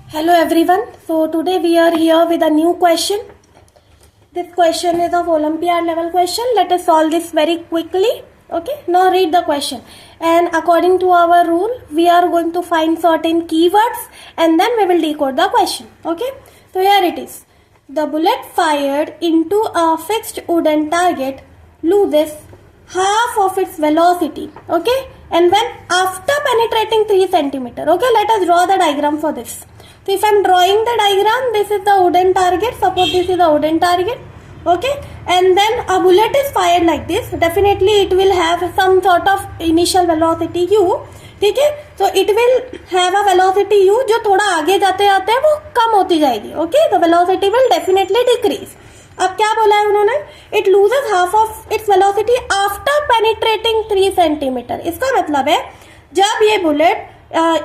Hello everyone. So today we are here with a new question. This question is of Olympiad level question. Let us solve this very quickly. Okay. Now read the question. And according to our rule, we are going to find certain keywords and then we will decode the question. Okay. So here it is. The bullet fired into a fixed wooden target loses half of its velocity. Okay. And when after penetrating 3 centimeter. Okay. Let us draw the diagram for this. So if I am drawing the diagram, this is the wooden target. Suppose this is a wooden target. Okay. And then a bullet is fired like this. Definitely it will have some sort of initial velocity u. ठीक है. So it will have a velocity u जो थोड़ा आगे जाते जाते वो कम होती जाएगी. Okay. The velocity will definitely decrease. अब क्या बोला है उन्होंने? It loses half of its velocity after penetrating 3 centimeter. इसका मतलब है जब ये बुलेट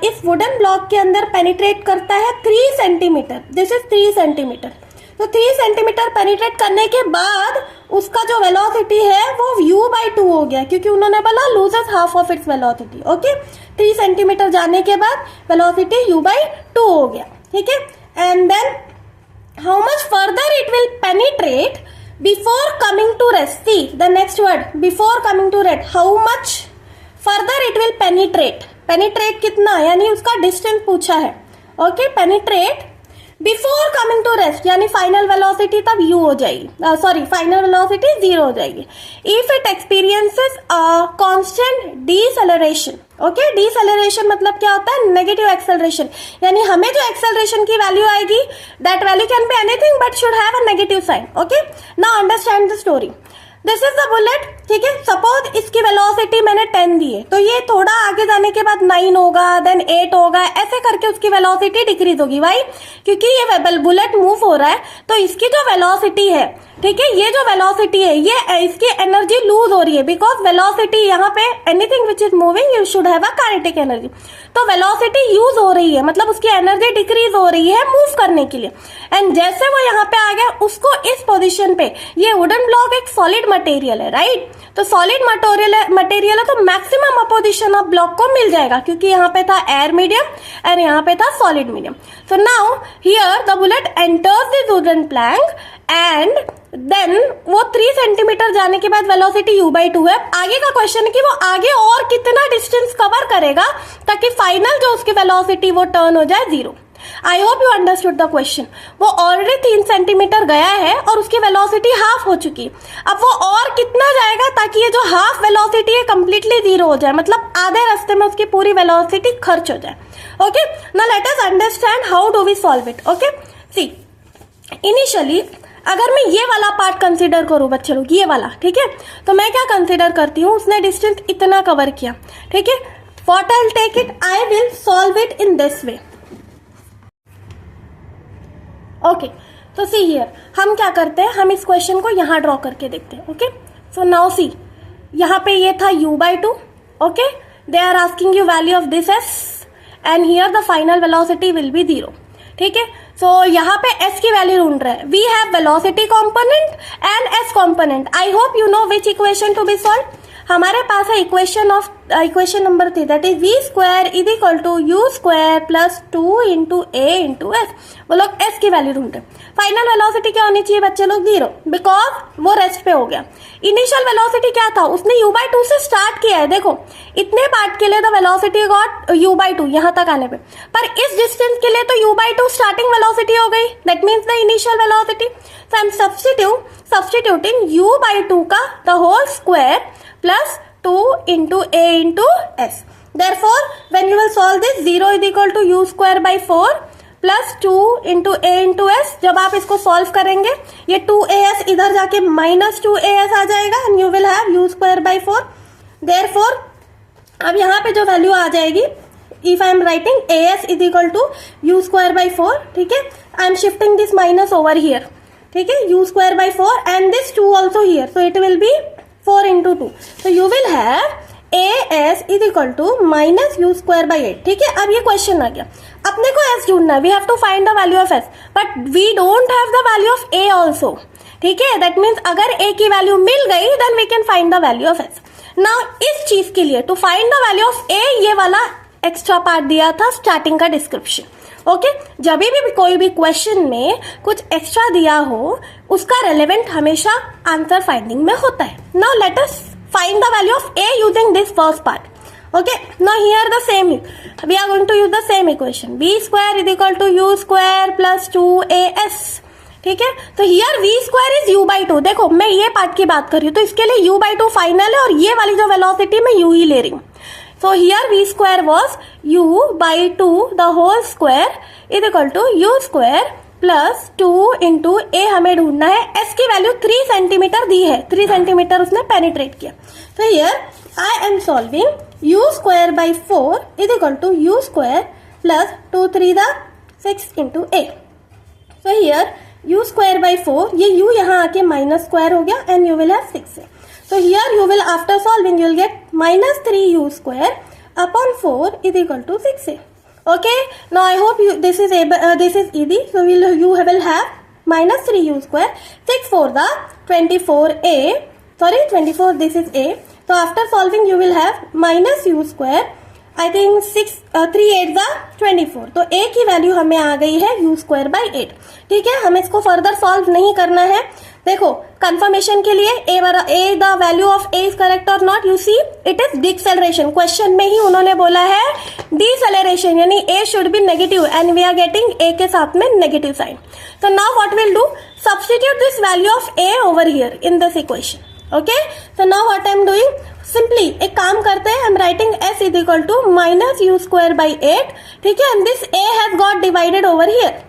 इस वुडन ब्लॉक के अंदर पेनिट्रेट करता है 3 सेंटीमीटर. This is 3 centimetre. तो 3 सेंटीमीटर पेनिट्रेट करने के बाद उसका जो वेलोसिटी है वो u/2 हो गया क्योंकि उन्होंने बोला loses half of its velocity. Okay. 3 centimetre जाने के बाद वेलोसिटी u/2 हो गया. ठीक है. And then how much further it will penetrate before coming to rest. See the next word before coming to rest. How much further it will penetrate. Penetrate कितना यानी उसका डिस्टेंस पूछा है. Okay. Penetrate before coming to rest यानी final velocity तब u हो जाएगी. Sorry final velocity 0 हो जाएगी. If it experiences a constant deceleration. Okay. Deceleration मतलब क्या होता है? Negative acceleration. यानी हमें जो एक्सेलरेशन की वैल्यू आएगी that value can be anything but should have a negative sign. Okay. Now understand the story. This is the bullet. ठीक है. सपोज इसकी वेलोसिटी मैंने 10 दी है तो ये थोड़ा आगे जाने के बाद 9 होगा देन 8 होगा ऐसे करके उसकी वेलोसिटी डिक्रीज होगी. भाई क्योंकि ये बुलेट मूव हो रहा है तो इसकी जो वेलोसिटी है, ठीक है, ये जो वेलोसिटी है ये इसकी एनर्जी लूज हो रही है बिकॉज वेलोसिटी यहाँ pay anything which is moving you should have a kinetic energy. तो वेलोसिटी यूज हो रही है मतलब उसकी एनर्जी डिक्रीज हो रही है मूव करने के लिए. एंड जैसे वो यहाँ पे आ गया उसको इस पोजीशन पे, ये वुडन ब्लॉक एक सॉलिड मटेरियल है राइट. तो सॉलिड मटेरियल है तो मैक्सिमम अपोजिशन ऑफ ब्लॉक को मिल जाएगा क्योंकि यहाँ पे था एयर मीडियम और यहाँ पे था solid medium. So now here the bullet enters this wooden plank and then वो 3 सेंटीमीटर जाने के बाद वेलोसिटी u/2 है. आगे का क्वेश्चन है कि वो आगे और कितना डिस्टेंस कवर करेगा ताकि फाइनल जो उसकी वेलोसिटी वो टर्न हो जाए 0. आई hope you understood the question. वो ऑलरेडी 3 सेंटीमीटर गया है और उसकी वेलोसिटी हाफ हो चुकी. अब वो और कितना जाएगा ताकि ये जो हाफ वेलोसिटी है कंप्लीटली 0 हो जाए मतलब आधे रास्ते में उसकी पूरी वेलोसिटी खर्च हो जाए. Okay. Now let us understand how do we solve it. Okay. See initially अगर मैं ये वाला पार्ट कंसीडर करूं बच्चे लोग, ये वाला, ठीक है, तो मैं क्या कंसीडर करती हूँ, उसने डिस्टेंस इतना कवर किया. ठीक है. What I will take it, I will solve it in this way. Okay. तो सी हियर हम क्या करते हैं, हम इस क्वेश्चन को यहां ड्रॉ करके देखते हैं. ओके. सो नाउ सी यहां पे ये था u/2. Okay. They are asking you value of this s and here the final velocity will be 0. ठीक है. सो यहाँ पे s की वैल्यू ढूंढ रहे हैं. We have velocity component and s component. I hope you know which equation to be solve. हमारे पास है equation number 3 that is v² is equal to u² plus 2 into a into s. वो लोग s की value ढूंढते. Final velocity क्या होनी चाहिए बच्चे लोग? 0 बिकॉज वो रेस्ट पे हो गया. इनिशियल वेलोसिटी क्या था, उसने u/2 से स्टार्ट किया है. देखो इतने पार्ट के लिए द वेलोसिटी गॉट u/2 यहां तक आने पे, पर इस डिस्टेंस के लिए तो u/2 स्टार्टिंग वेलोसिटी हो गई. That means the initial velocity. So I am substituting u/2 का the whole square plus 2 into a into s. Therefore, when you will solve this, 0 is equal to u²/4 plus 2 into a into s. जब आप इसको solve करेंगे ये 2as इधर जाके minus 2as आ जाएगा and you will have u²/4. Therefore, अब यहाँ पे जो वैल्यू आ जाएगी, if I am writing as is equal to u²/4, ठीक है, I am shifting this minus over here. ठीक है, u²/4 and this 2 also here. So it will be 4 into 2. So you will have as is equal to minus u²/8. ठीक है. अब ये question आ गया, अपने को s ढूंढना है. We have to find the value of s but we don't have the value of a also. ठीक है. दैट मीन्स अगर a की वैल्यू मिल गई then we can find the value of s. Now इस चीज के लिए to find the value of a ये वाला एक्स्ट्रा पार्ट दिया था स्टार्टिंग का डिस्क्रिप्शन. ओके जब भी कोई भी क्वेश्चन में कुछ एक्स्ट्रा दिया हो उसका रेलेवेंट हमेशा आंसर फाइंडिंग में होता है. Now let us find the value of a using this first part. Okay, now here the same, we are going to use the same equation. B square is equal to u square plus 2as. ठीक है, तो here v square is u by 2. देखो मैं ये part की बात कर रही हूँ तो इसके लिए u by 2 फाइनल है और ये वाली जो वेलोसिटी मैं u ही ले रही हूँ. So here v square was u by 2 the whole square is equal to u square plus 2 into a हमें ढूंढना है. s की वैल्यू 3 सेंटीमीटर दी है, 3 सेंटीमीटर उसने पेनिट्रेट किया. तो here I am solving u square by 4 is equal to u square plus 2 3 the 6 into a. So here u square by 4, ये u यहाँ आके माइनस स्क्वायर हो गया and you will have 6. So here you will, after solving, you will get minus 3u square upon 4 is equal to 6a. Okay. Now I hope this is easy. So you will have minus 3u square. 6 4 the 24a. Sorry, 24. This is a. So after solving, you will have minus u square. I think 3 8 the 24. तो a की value हमें आ गई है u square by 8. ठीक है, हमें इसको further solve नहीं करना है. देखो कंफर्मेशन के लिए a the value of a is correct और not. You see it is deceleration. Question में ही उन्होंने बोला है डिसेलरेशन, यानी a should be negative and we are getting a के साथ में नेगेटिव साइन. तो now what will do, substitute this value of a over here in this equation. Okay, तो now what I am doing, simply एक काम करते हैं, I am writing s is equal to minus u square by 8. ठीक है, and this a has got divided over here.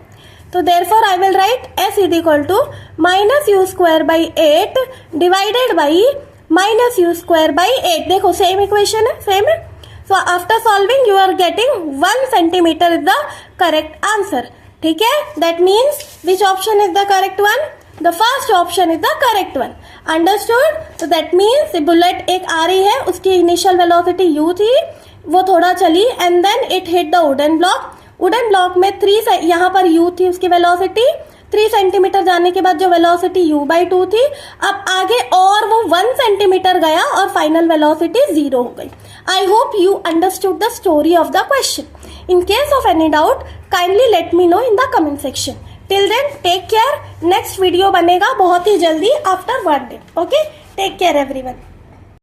तो therefore I will write s is equal to minus u square by 8 divided by minus u square by 8. देखो same equation है, same है. So after solving you are getting 1 centimeter is the correct answer. ठीक है, that means which option is the correct one? The first option is the correct one. Understood? So that means bullet एक आ रही है, उसकी initial velocity u थी, वो थोड़ा चली and then it hit the wooden block. Wooden block में 3 यहाँ पर u थी उसकी वेलोसिटी, 3 सेंटीमीटर जाने के बाद जो वेलोसिटी u बाई 2 थी, अब आगे और वो 1 सेंटीमीटर गया और फाइनल वेलोसिटी 0 हो गई. I hope you understood the story of the question. In case of any doubt kindly let me know in the comment section. Till then take care. Next video बनेगा बहुत ही जल्दी after 1 day. Okay, take care everyone.